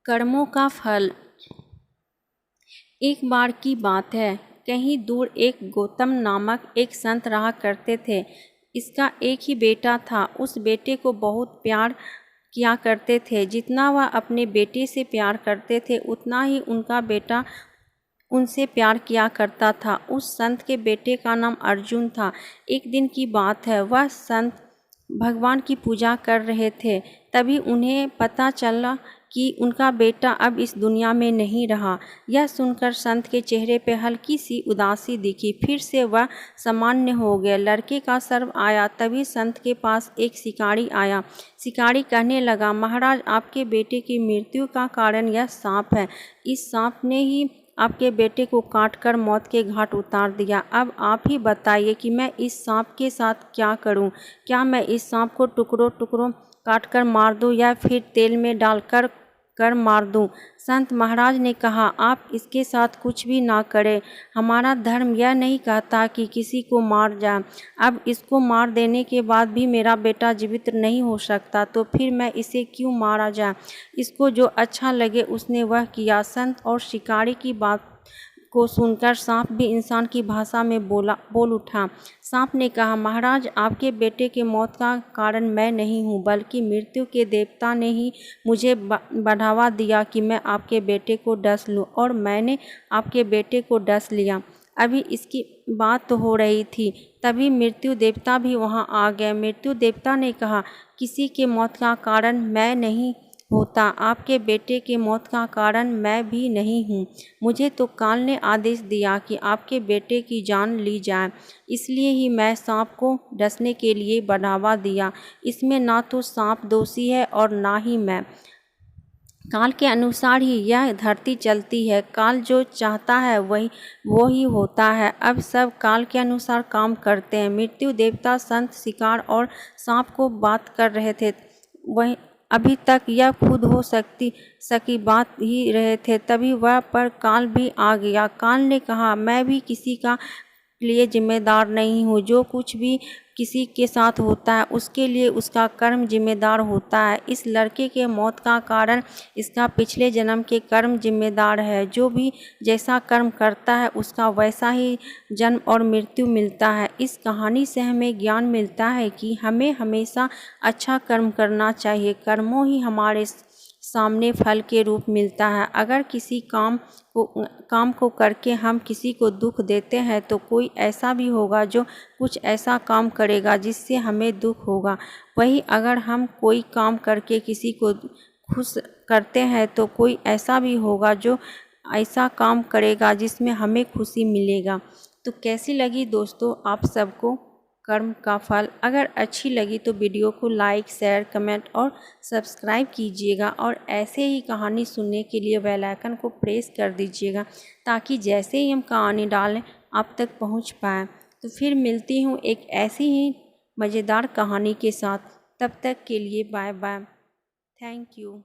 कर्मों का फल। एक बार की बात है, कहीं दूर एक गौतम नामक एक संत रहा करते थे। इसका एक ही बेटा था। उस बेटे को बहुत प्यार किया करते थे। जितना वह अपने बेटे से प्यार करते थे, उतना ही उनका बेटा उनसे प्यार किया करता था। उस संत के बेटे का नाम अर्जुन था। एक दिन की बात है, वह संत भगवान की पूजा कर रहे थे। तभी उन्हें पता चला कि उनका बेटा अब इस दुनिया में नहीं रहा। यह सुनकर संत के चेहरे पर हल्की सी उदासी दिखी। फिर से वह सामान्य हो गए। लड़के का सर्व आया। तभी संत के पास एक शिकारी आया। शिकारी कहने लगा, महाराज, आपके बेटे की मृत्यु का कारण यह सांप है। इस सांप ने ही आपके बेटे को काटकर मौत के घाट उतार दिया। अब आप ही बताइए कि मैं इस सांप के साथ क्या करूं? क्या मैं इस सांप को टुकड़ों टुकड़ों काटकर मार दूं या फिर तेल में डालकर मार दूं? संत महाराज ने कहा, आप इसके साथ कुछ भी ना करें। हमारा धर्म यह नहीं कहता कि किसी को मार जाए। अब इसको मार देने के बाद भी मेरा बेटा जीवित नहीं हो सकता, तो फिर मैं इसे क्यों मारा जाए? इसको जो अच्छा लगे उसने वह किया। संत और शिकारी की बात को सुनकर सांप भी इंसान की भाषा में बोल उठा। सांप ने कहा, महाराज, आपके बेटे के मौत का कारण मैं नहीं हूँ, बल्कि मृत्यु के देवता ने ही मुझे बढ़ावा दिया कि मैं आपके बेटे को डस लूँ, और मैंने आपके बेटे को डस लिया। अभी इसकी बात तो हो रही थी, तभी मृत्यु देवता भी वहाँ आ गए। मृत्यु देवता ने कहा, किसी के मौत का कारण मैं नहीं होता, आपके बेटे के मौत का कारण मैं भी नहीं हूँ। मुझे तो काल ने आदेश दिया कि आपके बेटे की जान ली जाए, इसलिए ही मैं सांप को डसने के लिए बढ़ावा दिया। इसमें ना तो सांप दोषी है और ना ही मैं। काल के अनुसार ही यह धरती चलती है। काल जो चाहता है वो ही होता है। अब सब काल के अनुसार काम करते हैं। मृत्यु देवता संत, शिकार और सांप को बात कर रहे थे। वही अभी तक यह खुद हो सकी बात ही रहे थे, तभी वह पर काल भी आ गया। काल ने कहा, मैं भी किसी का लिए जिम्मेदार नहीं हूँ। जो कुछ भी किसी के साथ होता है उसके लिए उसका कर्म जिम्मेदार होता है। इस लड़के के मौत का कारण इसका पिछले जन्म के कर्म जिम्मेदार है। जो भी जैसा कर्म करता है उसका वैसा ही जन्म और मृत्यु मिलता है। इस कहानी से हमें ज्ञान मिलता है कि हमें हमेशा अच्छा कर्म करना चाहिए। कर्मों ही हमारे सामने फल के रूप मिलता है। अगर किसी काम को करके हम किसी को दुख देते हैं, तो कोई ऐसा भी होगा जो कुछ ऐसा काम करेगा जिससे हमें दुख होगा। वही अगर हम कोई काम करके किसी को खुश करते हैं, तो कोई ऐसा भी होगा जो ऐसा काम करेगा जिसमें हमें खुशी मिलेगा। तो कैसी लगी दोस्तों आप सबको कर्म का फल? अगर अच्छी लगी तो वीडियो को लाइक, शेयर, कमेंट और सब्सक्राइब कीजिएगा, और ऐसे ही कहानी सुनने के लिए बेल आइकन को प्रेस कर दीजिएगा, ताकि जैसे ही हम कहानी डालें आप तक पहुंच पाए। तो फिर मिलती हूं एक ऐसी ही मज़ेदार कहानी के साथ। तब तक के लिए बाय बाय। Thank you.